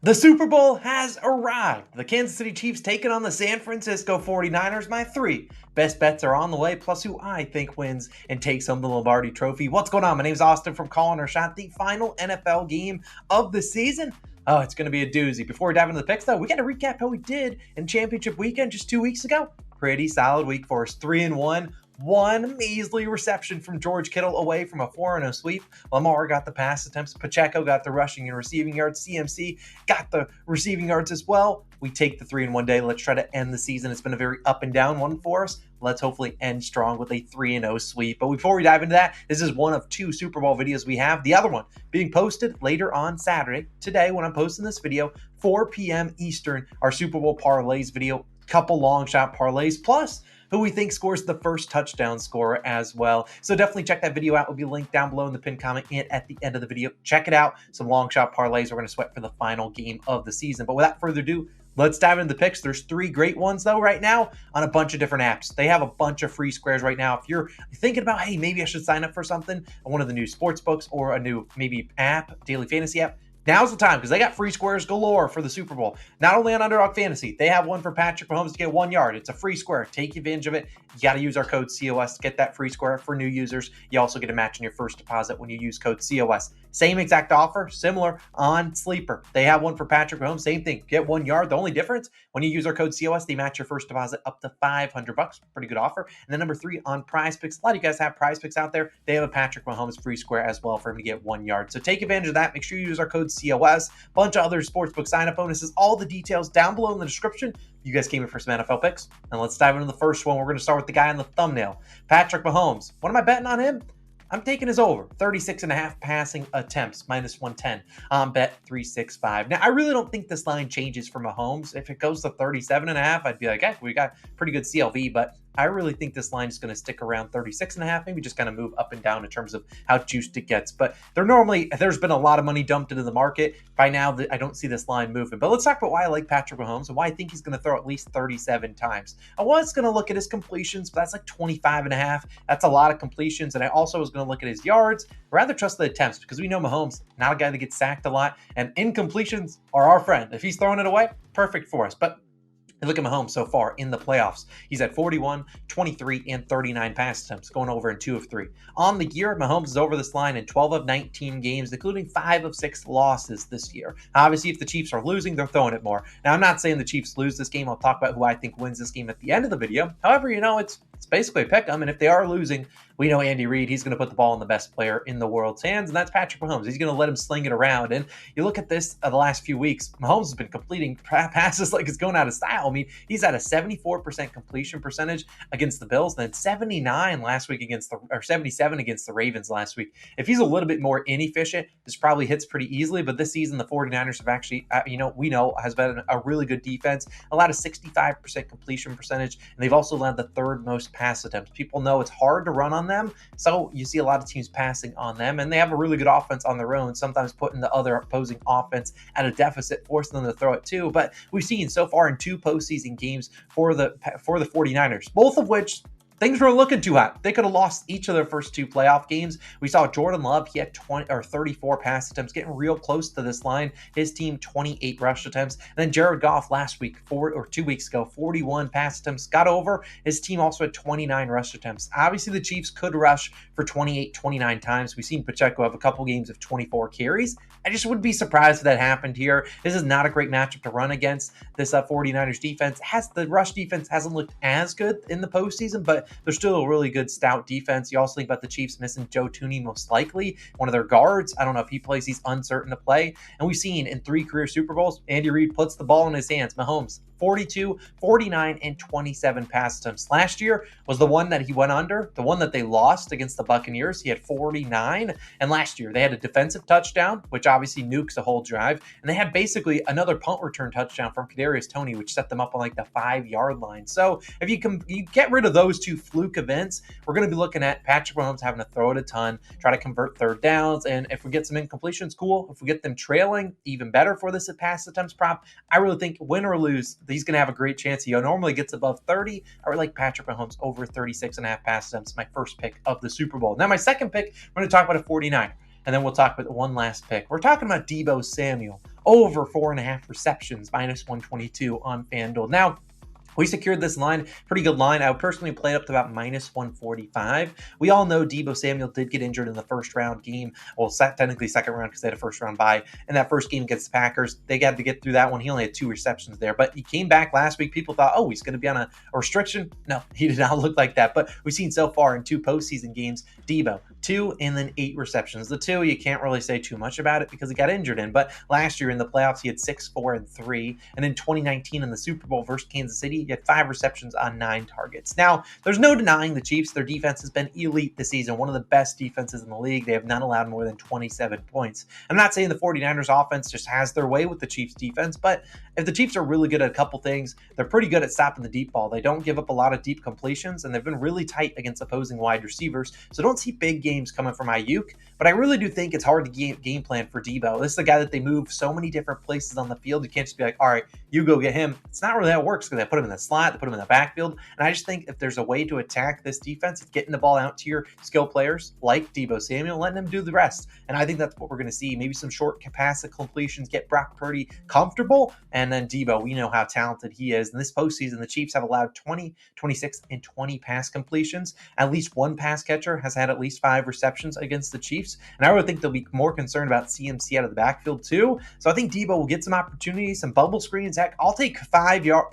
The Super Bowl has arrived. The Kansas City Chiefs taking on the San Francisco 49ers. My three best bets are on the way, plus who I think wins and takes home the Lombardi Trophy. What's going on? My name is Austin from Calling Our Shot, the final NFL game of the season. Oh, it's going to be a doozy. Before we dive into the picks, though, we got to recap how we did in championship weekend just 2 weeks ago. Pretty solid week for us. 3-1. One measly reception from George Kittle away from a 4-0 sweep. Lamar got the pass attempts. Pacheco got the rushing and receiving yards. CMC got the receiving yards as well. We take the 3-1 day. Let's try to end the season. It's been a very up and down one for us. Let's hopefully end strong with a 3-0 sweep. But before we dive into that, this is one of two Super Bowl videos we have. The other one being posted later on Saturday. Today, when I'm posting this video, 4 p.m. Eastern, our Super Bowl parlays video. Couple long shot parlays, plus who we think scores the first touchdown scorer as well. So definitely check that video out. It'll be linked down below in the pinned comment and at the end of the video. Check it out. Some long shot parlays we're going to sweat for the final game of the season. But without further ado, let's dive into the picks. There's three great ones, though, right now on a bunch of different apps. They have a bunch of free squares right now. If you're thinking about, hey, maybe I should sign up for something on one of the new sports books or a new maybe app, daily fantasy app, now's the time because they got free squares galore for the Super Bowl. Not only on Underdog Fantasy, they have one for Patrick Mahomes to get 1 yard. It's a free square. Take advantage of it. You got to use our code COS to get that free square for new users. You also get a match in your first deposit when you use code COS. Same exact offer, similar on Sleeper. They have one for Patrick Mahomes. Same thing. Get 1 yard. The only difference, when you use our code COS, they match your first deposit up to $500. Pretty good offer. And then number 3 on PrizePicks. A lot of you guys have PrizePicks out there. They have a Patrick Mahomes free square as well for him to get 1 yard. So take advantage of that. Make sure you use our code COS. Bunch of other sportsbook sign-up bonuses. All the details down below in the description. You guys came in for some NFL picks. And let's dive into the first one. We're going to start with the guy in the thumbnail, Patrick Mahomes. What am I betting on him? I'm taking his over. 36.5 passing attempts, minus 110 on Bet365. Now, I really don't think this line changes for Mahomes. If it goes to 37.5, I'd be like, hey, we got pretty good CLV, but I really think this line is going to stick around 36.5, maybe just kind of move up and down in terms of how juiced it gets. But there's been a lot of money dumped into the market. By now, I don't see this line moving. But let's talk about why I like Patrick Mahomes and why I think he's going to throw at least 37 times. I was going to look at his completions, but that's like 25.5. That's a lot of completions. And I also was going to look at his yards. I rather trust the attempts because we know Mahomes, not a guy that gets sacked a lot. And incompletions are our friend. If he's throwing it away, perfect for us. But look at Mahomes so far in the playoffs. He's at 41, 23, and 39 pass attempts, going over in 2 of 3. On the year, Mahomes is over this line in 12 of 19 games, including 5 of 6 losses this year. Obviously, if the Chiefs are losing, they're throwing it more. Now, I'm not saying the Chiefs lose this game. I'll talk about who I think wins this game at the end of the video. However, it's basically a pick 'em, and if they are losing, we know Andy Reid, he's going to put the ball in the best player in the world's hands, and that's Patrick Mahomes. He's going to let him sling it around. And you look at this the last few weeks, Mahomes has been completing passes like it's going out of style. I mean, he's at a 74% completion percentage against the Bills, then 79 last week or 77 against the Ravens last week. If he's a little bit more inefficient, this probably hits pretty easily. But this season, the 49ers have actually, has been a really good defense, allowed a 65% completion percentage, and they've also allowed the third most pass attempts. People know it's hard to run on them, so you see a lot of teams passing on them, and they have a really good offense on their own, sometimes putting the other opposing offense at a deficit, forcing them to throw it too. But we've seen so far in 2 postseason games for the 49ers, both of which things were looking too hot. They could have lost each of their first 2 playoff games. We saw Jordan Love, he had 34 pass attempts, getting real close to this line. His team, 28 rush attempts. And then Jared Goff last week, 2 weeks ago, 41 pass attempts, got over. His team also had 29 rush attempts. Obviously, the Chiefs could rush for 28, 29 times. We've seen Pacheco have a couple games of 24 carries. I just wouldn't be surprised if that happened here. This is not a great matchup to run against. This 49ers defense the rush defense hasn't looked as good in the postseason, but they're still a really good stout defense. You also think about the Chiefs missing Joe Tooney, most likely one of their guards. I don't know if he plays. He's uncertain to play. And we've seen in 3 career Super Bowls, Andy Reid puts the ball in his hands. Mahomes, 42, 49, and 27 pass attempts. Last year was the one that he went under, the one that they lost against the Buccaneers. He had 49. And last year they had a defensive touchdown, which obviously nukes the whole drive. And they had basically another punt return touchdown from Kadarius Toney, which set them up on like the 5-yard line. So if you get rid of those 2 fluke events, we're going to be looking at Patrick Mahomes having to throw it a ton, try to convert third downs. And if we get some incompletions, cool. If we get them trailing, even better for this pass attempts prop. I really think win or lose, he's going to have a great chance. He normally gets above 30. I would like Patrick Mahomes over 36.5 pass attempts, my first pick of the Super Bowl. Now, my second pick, we're going to talk about a 49er. And then we'll talk about one last pick. We're talking about Deebo Samuel, over 4.5 receptions, minus 122 on FanDuel. Now, we secured this line, pretty good line. I would personally play it up to about minus 145. We all know Deebo Samuel did get injured in the first round game. Well, technically second round because they had a first round bye. In that first game against the Packers, they had to get through that one. He only had 2 receptions there, but he came back last week. People thought, oh, he's going to be on a restriction. No, he did not look like that. But we've seen so far in 2 postseason games, Deebo, 2 and then 8 receptions. The 2, you can't really say too much about it because he got injured in. But last year in the playoffs, he had 6, 4, and 3. And in 2019 in the Super Bowl versus Kansas City, he had 5 receptions on 9 targets. Now, there's no denying the Chiefs. Their defense has been elite this season, one of the best defenses in the league. They have not allowed more than 27 points. I'm not saying the 49ers offense just has their way with the Chiefs defense, but if the Chiefs are really good at a couple things, they're pretty good at stopping the deep ball. They don't give up a lot of deep completions, and they've been really tight against opposing wide receivers. So don't see big games coming from Ayuk, but I really do think it's hard to game plan for Deebo. This is the guy that they move so many different places on the field. You can't just be like, all right, you go get him. It's not really how it works because they put him in the slot, they put him in the backfield. And I just think if there's a way to attack this defense, it's getting the ball out to your skill players like Deebo Samuel, letting them do the rest. And I think that's what we're going to see. Maybe some short capacity completions, get Brock Purdy comfortable. And then Deebo, we know how talented he is. In this postseason, the Chiefs have allowed 20, 26, and 20 pass completions. At least one pass catcher has had at least 5 receptions against the Chiefs. And I would think they'll be more concerned about CMC out of the backfield too. So I think Deebo will get some opportunities, some bubble screens. Heck, I'll take 5-yard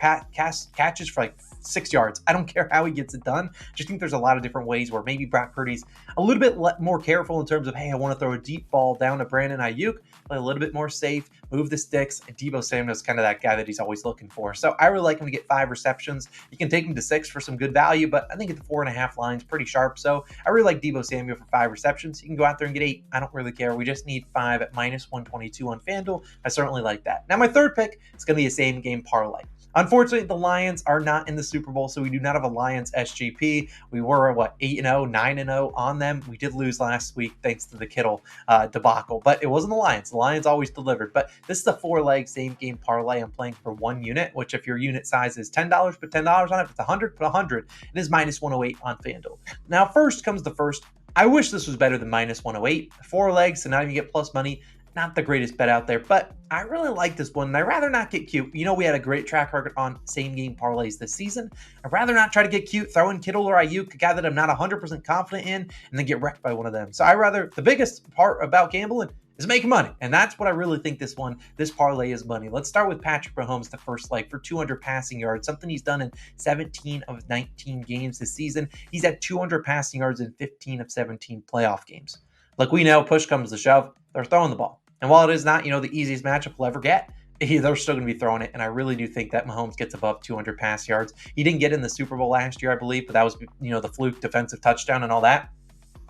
catches for like 6 yards. I don't care how he gets it done. Just think there's a lot of different ways where maybe Brock Purdy's a little bit more careful in terms of, hey, I want to throw a deep ball down to Brandon Ayuk, play a little bit more safe, move the sticks. And Deebo Samuel is kind of that guy that he's always looking for. So I really like him to get 5 receptions. You can take him to 6 for some good value, but I think at the 4.5 line's pretty sharp. So I really like Deebo Samuel for 5 receptions. You can go out there and get 8. I don't really care. We just need 5 at minus 122 on FanDuel. I certainly like that. Now my third pick is going to be a same game parlay. Unfortunately, the Lions are not in the Super Bowl, so we do not have a Lions SGP. We were, 8-0, 9-0 on them. We did lose last week thanks to the Kittle debacle, but it wasn't the Lions. The Lions always delivered. But this is a 4-leg same-game parlay. I'm playing for 1 unit, which if your unit size is $10, put $10 on it. If it's 100, put 100. It is minus 108 on FanDuel. Now, first comes the first. I wish this was better than minus 108. 4 legs, so now you get plus money. Not the greatest bet out there, but I really like this one, and I'd rather not get cute. You know, we had a great track record on same-game parlays this season. I'd rather not try to get cute, throw in Kittle or Ayuk, a guy that I'm not 100% confident in, and then get wrecked by one of them. So the biggest part about gambling is making money, and that's what I really think this parlay is money. Let's start with Patrick Mahomes, the first leg, for 200 passing yards, something he's done in 17 of 19 games this season. He's at 200 passing yards in 15 of 17 playoff games. Like we know, push comes to shove, they're throwing the ball. And while it is not, the easiest matchup we'll ever get, they're still going to be throwing it. And I really do think that Mahomes gets above 200 pass yards. He didn't get in the Super Bowl last year, I believe, but that was, the fluke defensive touchdown and all that.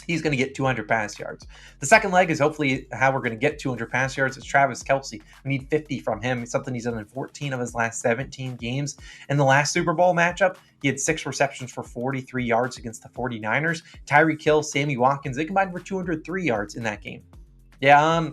He's going to get 200 pass yards. The second leg is hopefully how we're going to get 200 pass yards. It's Travis Kelce. We need 50 from him. It's something he's done in 14 of his last 17 games. In the last Super Bowl matchup, he had 6 receptions for 43 yards against the 49ers. Tyreek Hill, Sammy Watkins, they combined for 203 yards in that game. Yeah,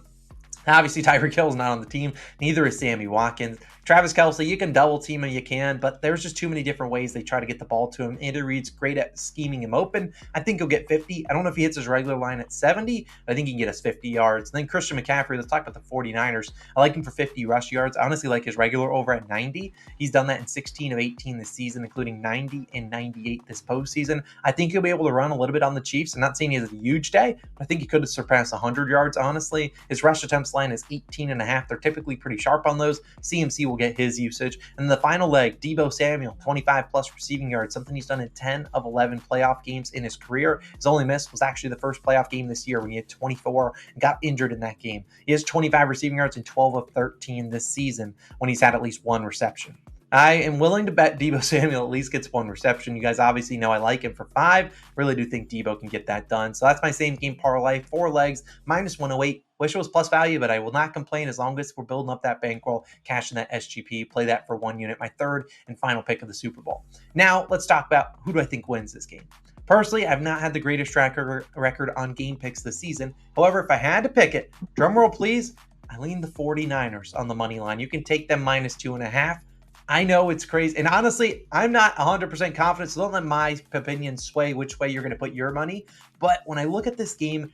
obviously, Tyreek Hill is not on the team. Neither is Sammy Watkins. Travis Kelce, you can double team him, you can, but there's just too many different ways they try to get the ball to him. Andy Reid's great at scheming him open. I think he'll get 50. I don't know if he hits his regular line at 70, but I think he can get us 50 yards. And then Christian McCaffrey, let's talk about the 49ers. I like him for 50 rush yards. I honestly like his regular over at 90. He's done that in 16 of 18 this season, including 90 and 98 this postseason. I think he'll be able to run a little bit on the Chiefs. I'm not saying he has a huge day, but I think he could have surpassed 100 yards, honestly. His rush attempts line is 18.5. They're typically pretty sharp on those. CMC will get his usage. And the final leg, Deebo Samuel, 25 plus receiving yards, something he's done in 10 of 11 playoff games in his career. His only miss was actually the first playoff game this year when he had 24 and got injured in that game. He has 25 receiving yards in 12 of 13 this season when he's had at least 1 reception. I am willing to bet Deebo Samuel at least gets 1 reception. You guys obviously know I like him for 5. Really do think Deebo can get that done. So that's my same game parlay, 4 legs, minus 108. Wish it was plus value, but I will not complain as long as we're building up that bankroll, cashing that SGP, play that for 1 unit, my third and final pick of the Super Bowl. Now, let's talk about who do I think wins this game. Personally, I've not had the greatest track record on game picks this season. However, if I had to pick it, drumroll please, I lean the 49ers on the money line. You can take them minus 2.5. I know it's crazy. And honestly, I'm not 100% confident, so don't let my opinion sway which way you're going to put your money. But when I look at this game,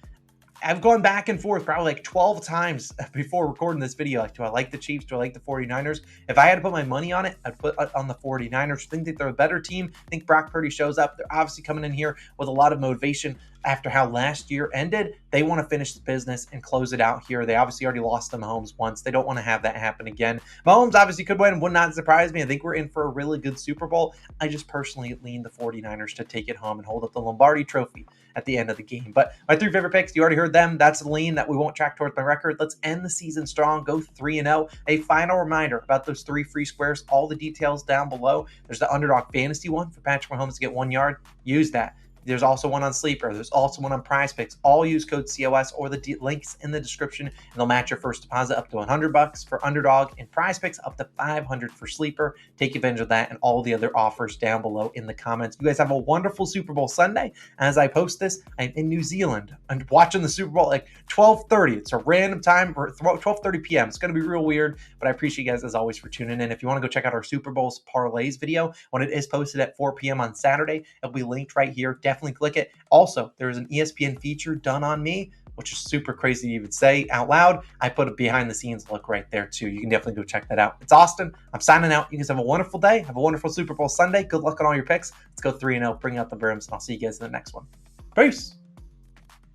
I've gone back and forth probably like 12 times before recording this video. Like, do I like the Chiefs? Do I like the 49ers? If I had to put my money on it, I'd put on the 49ers. I think that they're a better team. I think Brock Purdy shows up. They're obviously coming in here with a lot of motivation after how last year ended. They want to finish the business and close it out here. They obviously already lost to Mahomes once. They don't want to have that happen again. Mahomes obviously could win. Would not surprise me. I think we're in for a really good Super Bowl. I just personally lean the 49ers to take it home and hold up the Lombardi trophy at the end of the game. But my 3 favorite picks, you already heard them. That's the lean that we won't track towards my record. Let's end the season strong. Go 3-0. A final reminder about those 3 free squares. All the details down below. There's the Underdog fantasy one for Patrick Mahomes to get 1 yard. Use that. There's also one on Sleeper. There's also one on PrizePicks. All use code COS or the links in the description, and they'll match your first deposit up to $100 for Underdog, and PrizePicks up to $500 for Sleeper. Take advantage of that and all the other offers down below in the comments. You guys have a wonderful Super Bowl Sunday. As I post this, I'm in New Zealand. I'm watching the Super Bowl at like 12:30. It's a random time, 12:30 p.m. It's going to be real weird, but I appreciate you guys as always for tuning in. If you want to go check out our Super Bowl's parlays video, when it is posted at 4 p.m. on Saturday, it'll be linked right here. Definitely click it. Also, there's an ESPN feature done on me, which is super crazy to even say out loud. I put a behind the scenes look right there too. You can definitely go check that out. It's Austin. I'm signing out. You guys have a wonderful day. Have a wonderful Super Bowl Sunday. Good luck on all your picks. Let's go 3-0. Bring out the brims, and I'll see you guys in the next one. Peace.